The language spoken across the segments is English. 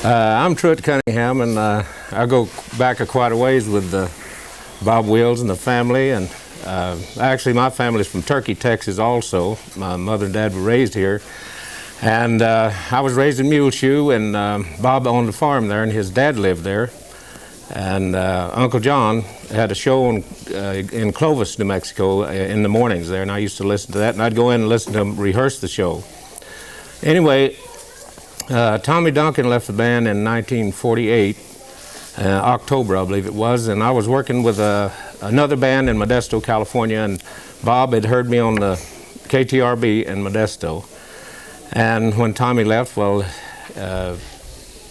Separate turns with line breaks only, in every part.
I'm Truit Cunningham, and I go back quite a ways with Bob Wills and the family. And actually, my family's from Turkey, Texas also. My mother and dad were raised here. And I was raised in Muleshoe, and Bob owned a farm there, and his dad lived there. And Uncle John had a show in Clovis, New Mexico, in the mornings there, and I used to listen to that, and I'd go in and listen to him rehearse the show. Anyway, Tommy Duncan left the band in 1948, October, I believe it was, and I was working with another band in Modesto, California, and Bob had heard me on the KTRB in Modesto. And when Tommy left, well,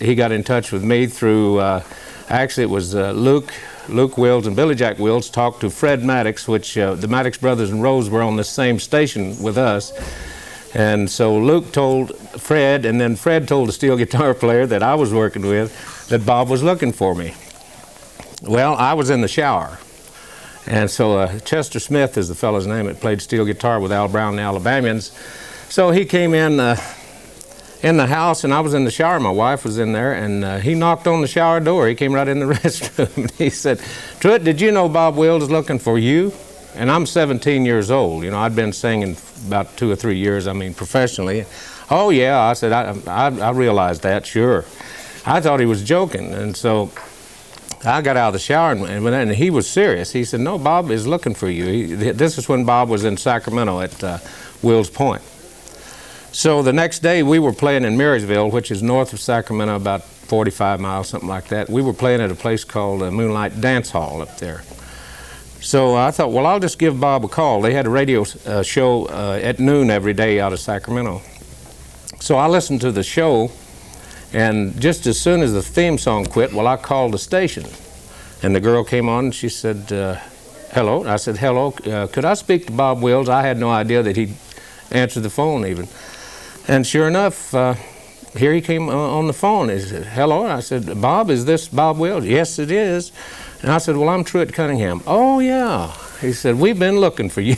he got in touch with me through, actually it was Luke Wills and Billy Jack Wills talked to Fred Maddox, which the Maddox brothers and Rose were on the same station with us. And so Luke told Fred, and then Fred told the steel guitar player that I was working with that Bob was looking for me. Well, I was in the shower. And so Chester Smith is the fellow's name that played steel guitar with Al Brown and the Alabamians. So he came in the house, and I was in the shower. My wife was in there, and he knocked on the shower door. He came right in the restroom, and he said, "Truit, did you know Bob Wills is looking for you?" And I'm 17 years old. You know, I'd been singing about 2 or 3 years, I mean, professionally. "Oh, yeah," I said, I realized that, sure. I thought he was joking, and so I got out of the shower, and he was serious. He said, "No, Bob is looking for you." This is when Bob was in Sacramento at Wills Point. So the next day, we were playing in Marysville, which is north of Sacramento, about 45 miles, something like that. We were playing at a place called Moonlight Dance Hall up there. So I thought, well, I'll just give Bob a call. They had a radio show at noon every day out of Sacramento. So I listened to the show, and just as soon as the theme song quit, well, I called the station. And the girl came on, and she said, "Hello." I said, "Hello, could I speak to Bob Wills?" I had no idea that he'd answered the phone even. And sure enough, here he came on the phone. He said, "Hello." I said, "Bob, is this Bob Wills?" "Yes, it is." And I said, "Well, I'm Truit Cunningham." "Oh, yeah." He said, "We've been looking for you."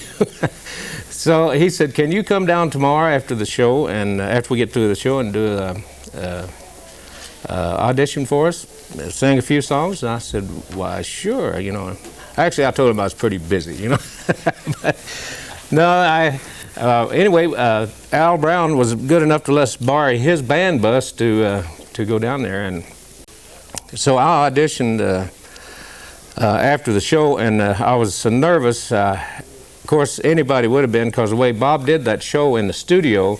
So he said, "Can you come down tomorrow after the show, and after we get through the show, and do a audition for us, sing a few songs?" And I said, "Why, sure, you know." Actually, I told him I was pretty busy, you know. But, no, anyway, Al Brown was good enough to let us borrow his band bus to go down there, and so I auditioned after the show, and I was so nervous. Of course, anybody would have been, because the way Bob did that show in the studio,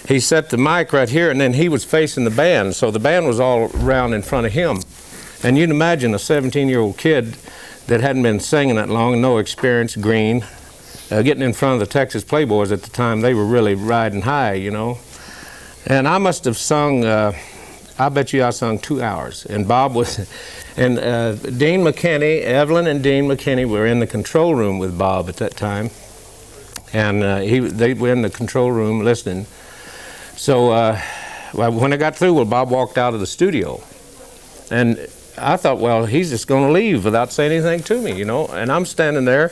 he set the mic right here, and then he was facing the band, so the band was all around in front of him. And you'd imagine a 17-year-old kid that hadn't been singing that long, no experience, green, getting in front of the Texas Playboys at the time. They were really riding high, you know. And I must have sung, I bet you I sung 2 hours. And Bob was, and Dean McKinney, Evelyn and Dean McKinney were in the control room with Bob at that time. And they were in the control room listening. So well, when I got through, well, Bob walked out of the studio. And I thought, well, he's just going to leave without saying anything to me, you know. And I'm standing there.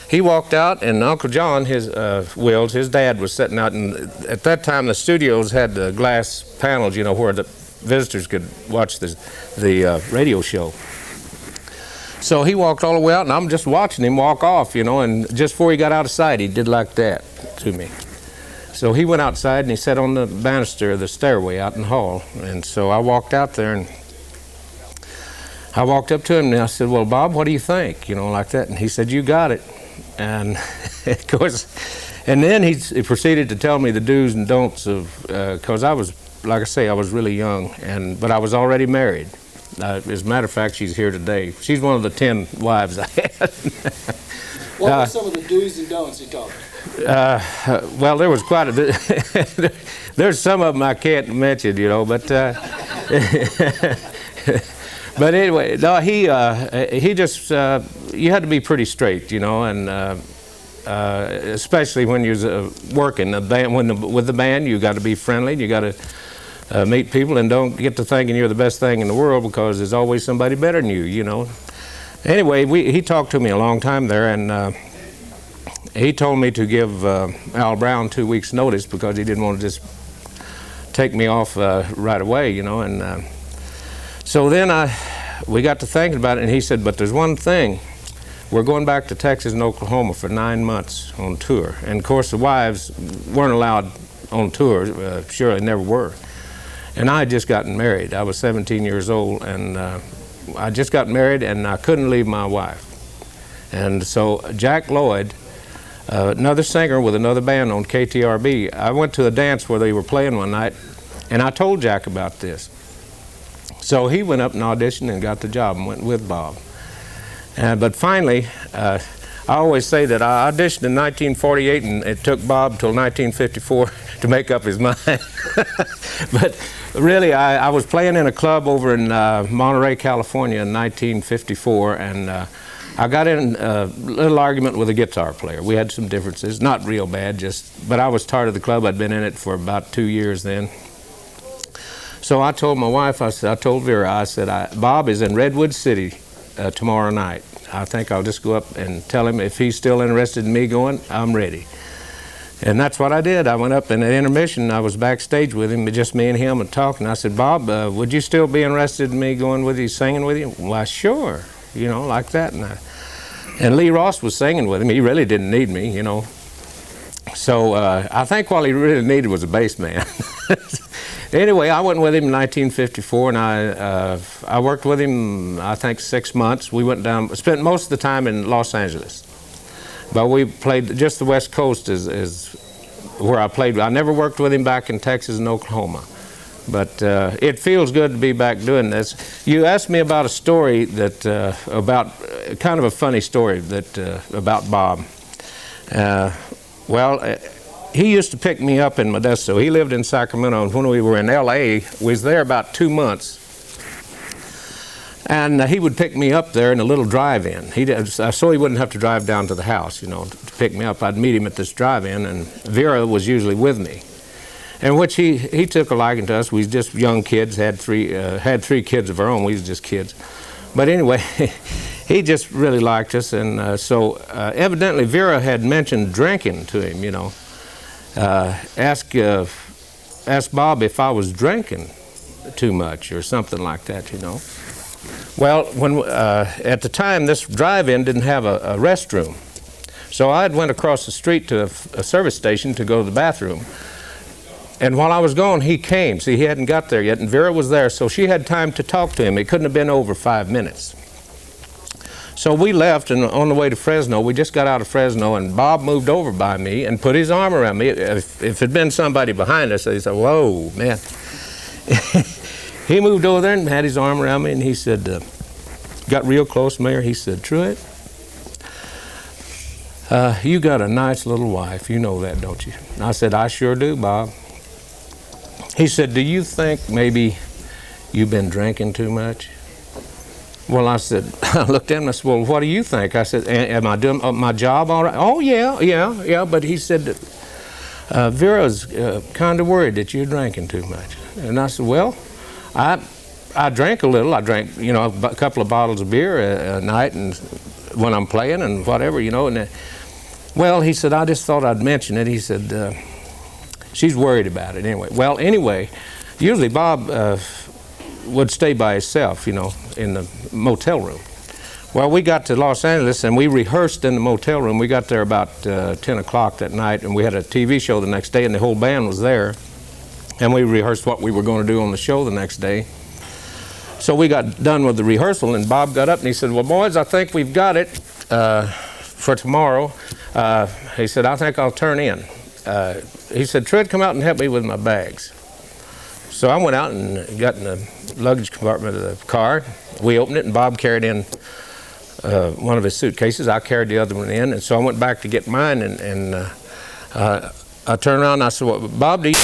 He walked out, and Uncle John, his Wills, his dad, was sitting out. And at that time, the studios had the glass panels, you know, where the visitors could watch the radio show. So he walked all the way out, and I'm just watching him walk off, you know. And just before he got out of sight, he did like that to me. So he went outside, and he sat on the banister of the stairway out in the hall. And so I walked out there, and I walked up to him, and I said, "Well, Bob, what do you think?" You know, like that. And he said, "You got it." And of course, and then he proceeded to tell me the do's and don'ts of, because I was, like I say, I was really young, but I was already married. As a matter of fact, she's here today. She's one of the 10 wives I had.
What were some of the do's and don'ts he told you?
Well, there was quite a bit. There's some of them I can't mention, you know, but but anyway, no, he just, you had to be pretty straight, you know, and especially when you're working the band, with the band, you got to be friendly, you got to meet people, and don't get to thinking you're the best thing in the world, because there's always somebody better than you know. Anyway, he talked to me a long time there, and he told me to give Al Brown 2 weeks notice, because he didn't want to just take me off right away, you know. And So then we got to thinking about it, and he said, but there's one thing. We're going back to Texas and Oklahoma for 9 months on tour. And of course, the wives weren't allowed on tour, surely never were. And I had just gotten married. I was 17 years old, and I just got married, and I couldn't leave my wife. And so Jack Lloyd, another singer with another band on KTRB, I went to a dance where they were playing one night, and I told Jack about this. So he went up and auditioned and got the job and went with Bob. But finally, I always say that I auditioned in 1948, and it took Bob till 1954 to make up his mind. But really, I was playing in a club over in Monterey, California in 1954, and I got in a little argument with a guitar player. We had some differences, not real bad, but I was tired of the club. I'd been in it for about 2 years then. So I told my wife, I told Vera, I said, Bob is in Redwood City tomorrow night. I think I'll just go up and tell him if he's still interested in me going, I'm ready. And that's what I did. I went up in an intermission. I was backstage with him, just me and him and talking. I said, Bob, would you still be interested in me going with you, singing with you? Why, sure, like that. And Lee Ross was singing with him. He really didn't need me, So I think all he really needed was a bass man. Anyway, I went with him in 1954, and I worked with him, I think, 6 months. We went down, spent most of the time in Los Angeles. But we played, just the West Coast is where I played. I never worked with him back in Texas and Oklahoma. But it feels good to be back doing this. You asked me about a story about kind of a funny story about Bob. He used to pick me up in Modesto. He lived in Sacramento, and when we were in L.A., we was there about 2 months. And he would pick me up there in a little drive-in. So he wouldn't have to drive down to the house, to pick me up. I'd meet him at this drive-in, and Vera was usually with me. And which he took a liking to us. We was just young kids, had three kids of our own. We was just kids. But anyway, he just really liked us, and so evidently Vera had mentioned drinking to him, asked Bob if I was drinking too much or something like that, Well, at the time, this drive-in didn't have a restroom. So I went across the street to a service station to go to the bathroom. And while I was gone, he came. See, he hadn't got there yet, and Vera was there, so she had time to talk to him. It couldn't have been over 5 minutes. So we left, and on the way to Fresno, we just got out of Fresno, and Bob moved over by me and put his arm around me. If it had been somebody behind us, they said, whoa, man. He moved over there and had his arm around me, and he said, got real close, Mayor. He said, Truit, you got a nice little wife. You know that, don't you? And I said, I sure do, Bob. He said, do you think maybe you've been drinking too much? Well, I said, I looked at him and I said, well, what do you think? I said, am I doing my job all right? Oh, yeah. But he said that Vera's kind of worried that you're drinking too much. And I said, well, I drank a little. I drank, a couple of bottles of beer a night and when I'm playing and whatever, And well, he said, I just thought I'd mention it. He said, she's worried about it anyway. Well, anyway, usually Bob would stay by himself, in the motel room. Well, we got to Los Angeles and we rehearsed in the motel room. We got there about 10 o'clock that night, and we had a TV show the next day, and the whole band was there. And we rehearsed what we were going to do on the show the next day. So we got done with the rehearsal, and Bob got up and he said, well, boys, I think we've got it for tomorrow. He said, I think I'll turn in. He said, Truit, come out and help me with my bags. So I went out and got in the luggage compartment of the car. We opened it, and Bob carried in one of his suitcases. I carried the other one in, and so I went back to get mine, and I turned around and I said, well, Bob, do you